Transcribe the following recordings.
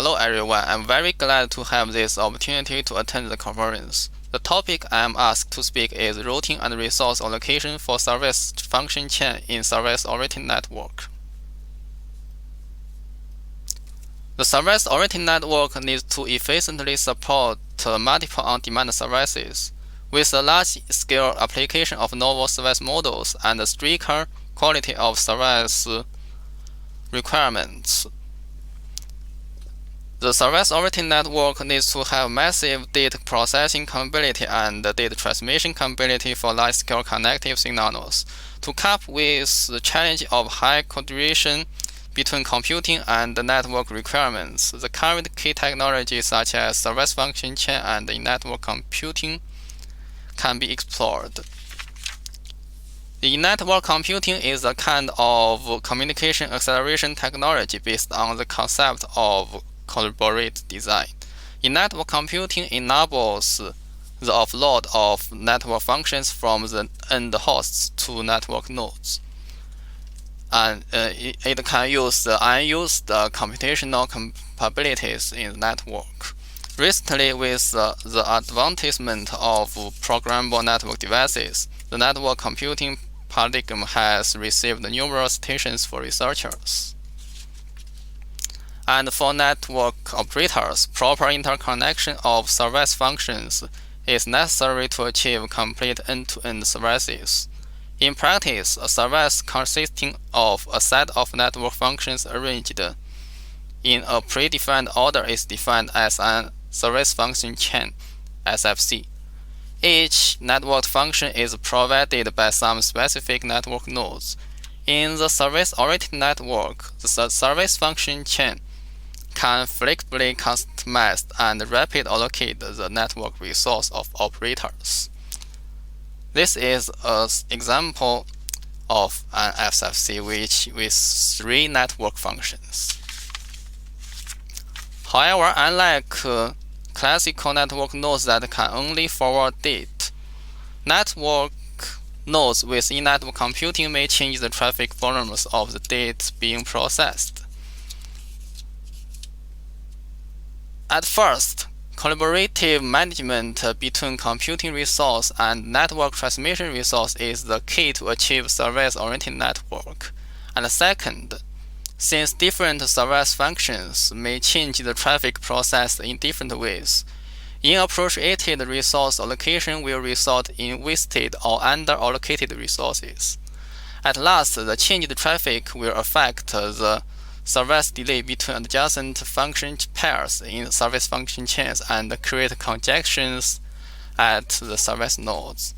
Hello everyone, I'm very glad to have this opportunity to attend the conference. The topic I am asked to speak is routing and resource allocation for service function chain in service-oriented network. The service-oriented network needs to efficiently support multiple on-demand services. With a large-scale application of novel service models and a stricter quality of service requirements, the service-oriented network needs to have massive data processing capability and data transmission capability for large-scale connective signals. To cope with the challenge of high coordination between computing and network requirements, the current key technologies such as service function chain and in-network computing can be explored. The in-network computing is a kind of communication acceleration technology based on the concept of collaborative design. In-network computing enables the offload of network functions from the end hosts to network nodes, and it can use the unused computational capabilities in the network. Recently, with the advancement of programmable network devices, the network computing paradigm has received numerous citations for researchers. And for network operators, proper interconnection of service functions is necessary to achieve complete end-to-end services. In practice, a service consisting of a set of network functions arranged in a predefined order is defined as a service function chain, SFC. Each network function is provided by some specific network nodes. In the service-oriented network, the service function chain can flexibly customize and rapidly allocate the network resource of operators. This is an example of an SFC with 3 network functions. However, unlike classical network nodes that can only forward data, network nodes with in-network computing may change the traffic volumes of the data being processed. At first, collaborative management between computing resource and network transmission resource is the key to achieve service-oriented network. And second, since different service functions may change the traffic processed in different ways, inappropriate resource allocation will result in wasted or under-allocated resources. At last, the changed traffic will affect the service delay between adjacent function pairs in service function chains and create congestions at the service nodes.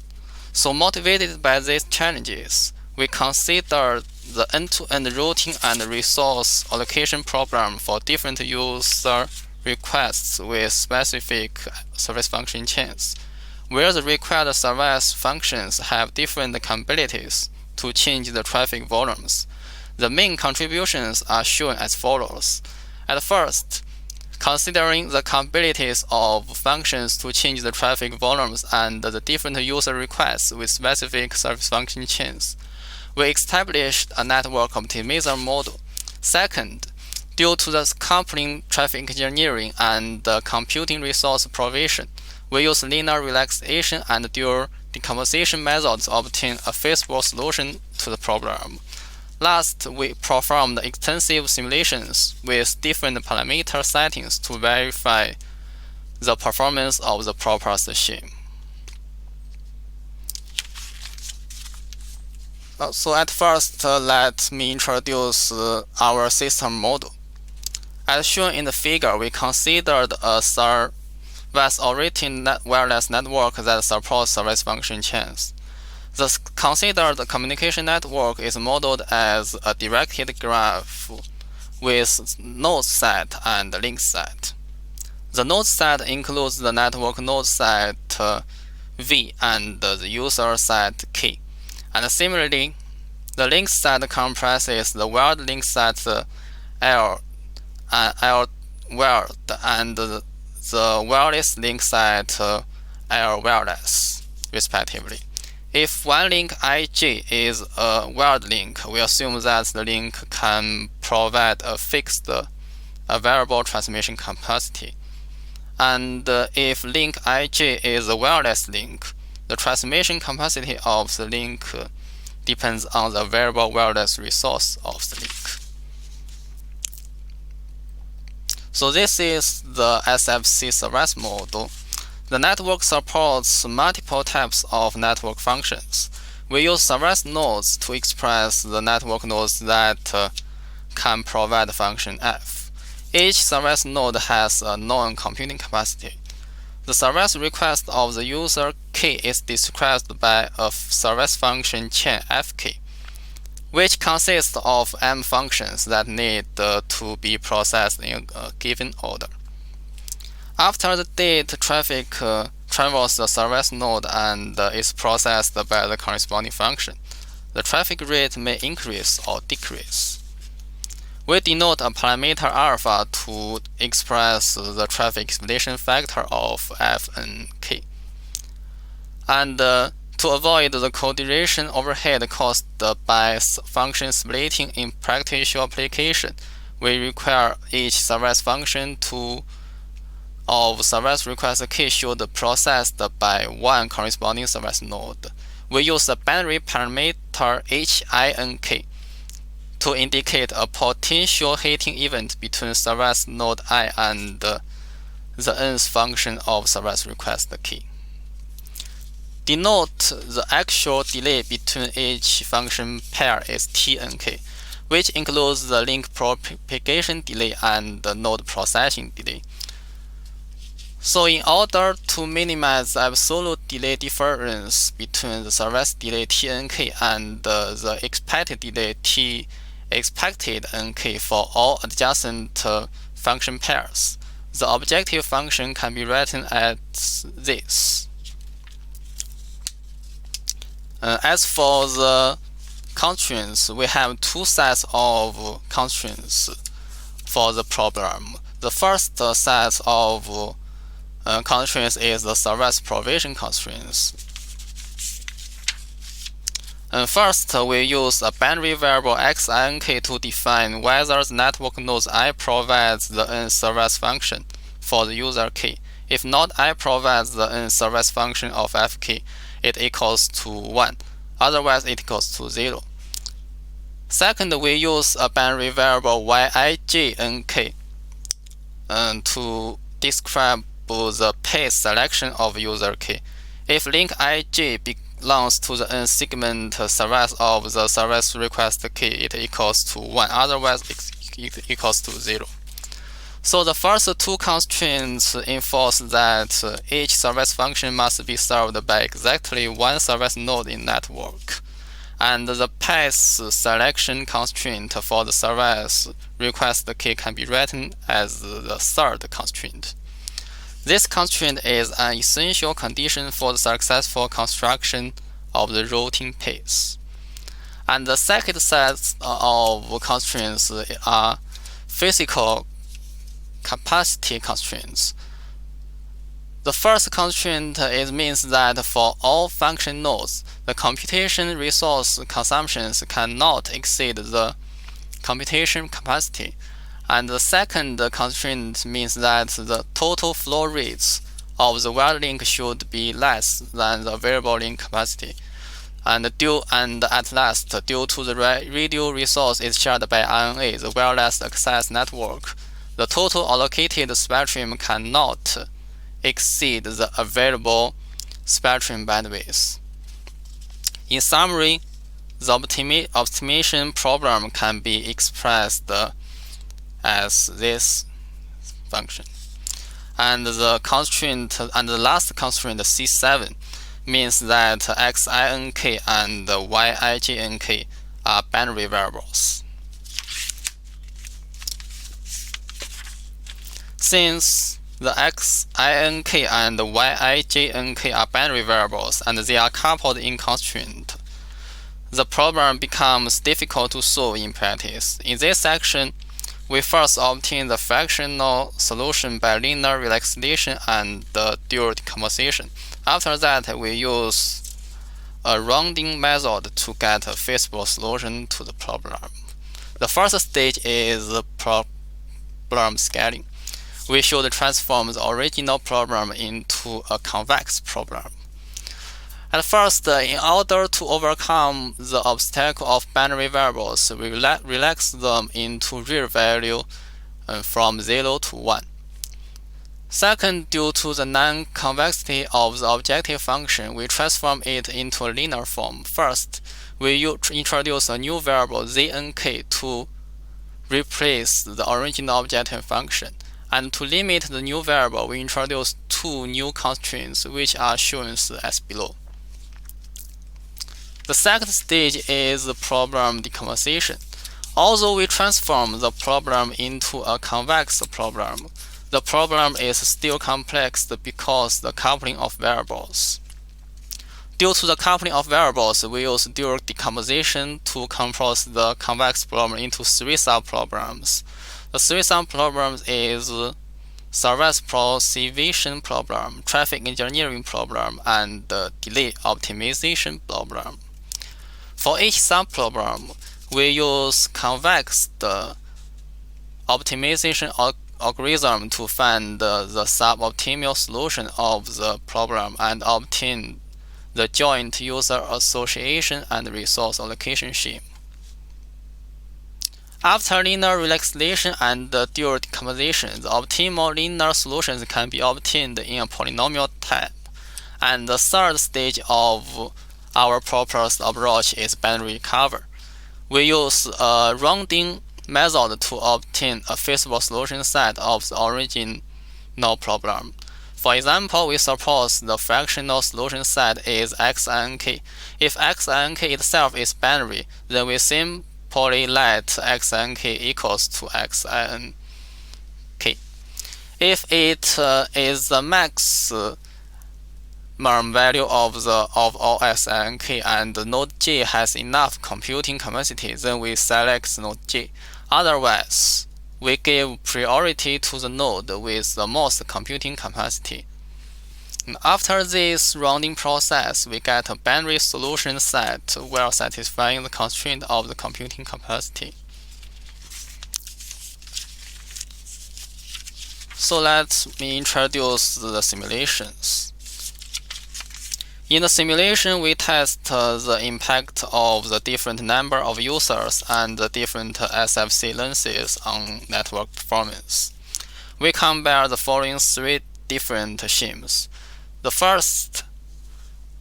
So motivated by these challenges, we consider the end-to-end routing and resource allocation problem for different user requests with specific service function chains, where the required service functions have different capabilities to change the traffic volumes. The main contributions are shown as follows. At first, considering the capabilities of functions to change the traffic volumes and the different user requests with specific service function chains, we established a network optimizer model. Second, due to the coupling traffic engineering and computing resource provision, we use linear relaxation and dual decomposition methods to obtain a feasible solution to the problem. Last, we performed extensive simulations with different parameter settings to verify the performance of the proper scheme. So at first, let me introduce our system model. As shown in the figure, we considered a service-oriented wireless network that supports service function chains. The considered communication network is modeled as a directed graph with node set and link set. The node set includes the network node set V and the user set K. And similarly, the link set comprises the wired link set L wired and the wireless link set L wireless, respectively. If one link ij is a wired link, we assume that the link can provide a fixed a variable transmission capacity. And if link ij is a wireless link, the transmission capacity of the link depends on the variable wireless resource of the link. So this is the SFC service model. The network supports multiple types of network functions. We use service nodes to express the network nodes that can provide function f. Each service node has a known computing capacity. The service request of the user k is described by a service function chain fk, which consists of m functions that need to be processed in a given order. After the data traffic travels the service node and is processed by the corresponding function, the traffic rate may increase or decrease. We denote a parameter alpha to express the traffic expedition factor of f and k. And to avoid the co-duration overhead caused by function splitting in practical application, we require each service function of service request k should be processed by one corresponding service node. We use the binary parameter HINK to indicate a potential hitting event between service node I and the nth function of service request k. Denote the actual delay between each function pair is TNK, which includes the link propagation delay and the node processing delay. So in order to minimize the absolute delay difference between the service delay TNK and the expected delay expected NK for all adjacent function pairs, the objective function can be written as this. As for the constraints, we have two sets of constraints for the problem. The first set of constraints is the service provision constraints. First, we use a binary variable xink to define whether the network nodes I provides the n service function for the user k. If not I provides the n service function of fk, it equals to 1, otherwise it equals to 0. Second, we use a binary variable yijnk to describe the path selection of user k. If link ij belongs to the n segment service of the service request k, it equals to 1, otherwise it equals to 0. So the first two constraints enforce that each service function must be served by exactly one service node in network, and the path selection constraint for the service request k can be written as the third constraint. This constraint is an essential condition for the successful construction of the routing path. And the second set of constraints are physical capacity constraints. The first constraint means that for all function nodes, the computation resource consumptions cannot exceed the computation capacity. And the second constraint means that the total flow rates of the wired link should be less than the available link capacity. And at last, due to the radio resource is shared by INA, the wireless access network, the total allocated spectrum cannot exceed the available spectrum bandwidth. In summary, the optimization problem can be expressed as this function. And the constraint and the last constraint C7 means that xink and yijnk are binary variables. Since the xink and yijnk are binary variables and they are coupled in constraint, the problem becomes difficult to solve in practice. In this section, we first obtain the fractional solution by linear relaxation and dual decomposition. After that, we use a rounding method to get a feasible solution to the problem. The first stage is problem scaling. We should transform the original problem into a convex problem. At first, in order to overcome the obstacle of binary variables, we relax them into real value from 0 to 1. Second, due to the non-convexity of the objective function, we transform it into a linear form. First, we introduce a new variable znk to replace the original objective function. And to limit the new variable, we introduce two new constraints, which are shown as below. The second stage is the problem decomposition. Although we transform the problem into a convex problem, the problem is still complex because the coupling of variables. Due to the coupling of variables, we use dual decomposition to compose the convex problem into three subproblems. The three subproblems is service preservation problem, traffic engineering problem, and delay optimization problem. For each subproblem, we use convex optimization algorithm to find the suboptimal solution of the problem and obtain the joint user association and resource allocation scheme. After linear relaxation and dual decomposition, the optimal linear solutions can be obtained in a polynomial type. And the third stage of our proposed approach is binary recovery. We use a rounding method to obtain a feasible solution set of the original problem. For example, we suppose the fractional solution set is xnk. If xnk itself is binary, then we simply let xnk equals to xnk. If it is the maximum value of all xnk and node j has enough computing capacity, then we select node j. Otherwise, we give priority to the node with the most computing capacity. After this rounding process, we get a binary solution set while satisfying the constraint of the computing capacity. So let me introduce the simulations. In the simulation, we test the impact of the different number of users and the different SFC lengths on network performance. We compare the following three different schemes. The first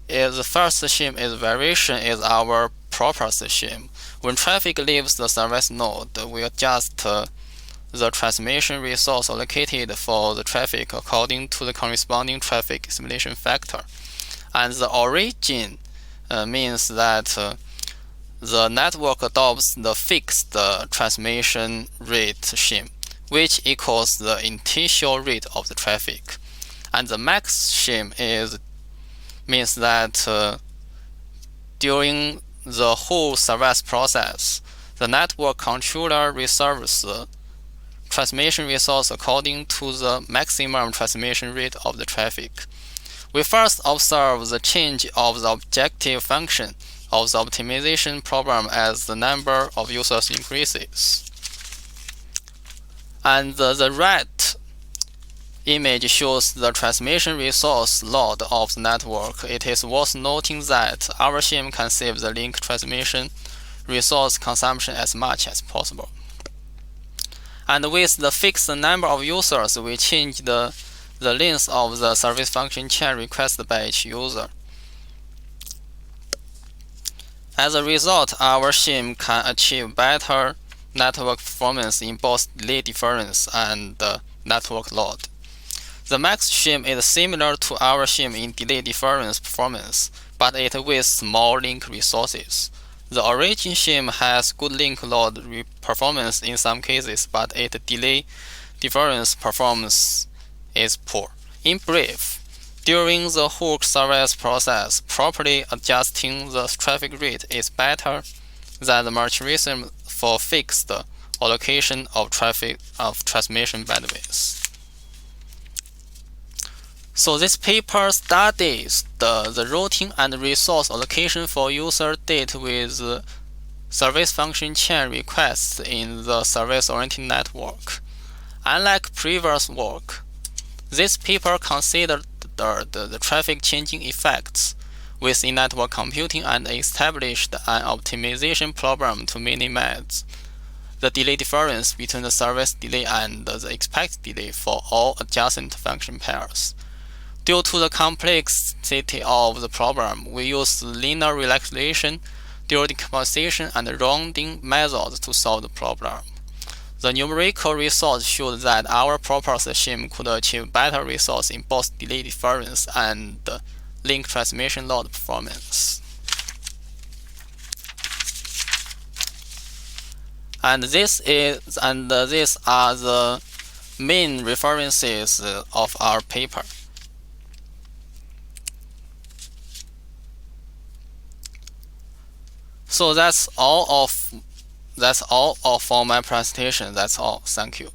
scheme is variation is our proposed scheme. When traffic leaves the service node, we adjust the transmission resource allocated for the traffic according to the corresponding traffic simulation factor. And the origin means that the network adopts the fixed transmission rate scheme, which equals the initial rate of the traffic. And the max scheme means that during the whole service process, the network controller reserves the transmission resource according to the maximum transmission rate of the traffic. We first observe the change of the objective function of the optimization problem as the number of users increases. And the right image shows the transmission resource load of the network. It is worth noting that our scheme can save the link transmission resource consumption as much as possible. And with the fixed number of users, we change the length of the service function chain requested by each user. As a result, our scheme can achieve better network performance in both delay difference and network load. The max scheme is similar to our scheme in delay difference performance, but it with small link resources. The origin scheme has good link load performance in some cases, but its delay difference performance is poor. In brief, during the whole service process, properly adjusting the traffic rate is better than the mechanism for fixed allocation of transmission bandwidth. So this paper studies the routing and resource allocation for user data with service function chain requests in the service-oriented network. Unlike previous work, this paper considered the traffic changing effects within network computing and established an optimization problem to minimize the delay difference between the service delay and the expected delay for all adjacent function pairs. Due to the complexity of the problem, we use linear relaxation, dual decomposition, and rounding methods to solve the problem. The numerical results showed that our proposed scheme could achieve better results in both delay difference and link transmission load performance. And these are the main references of our paper. So that's all for my presentation. That's all. Thank you.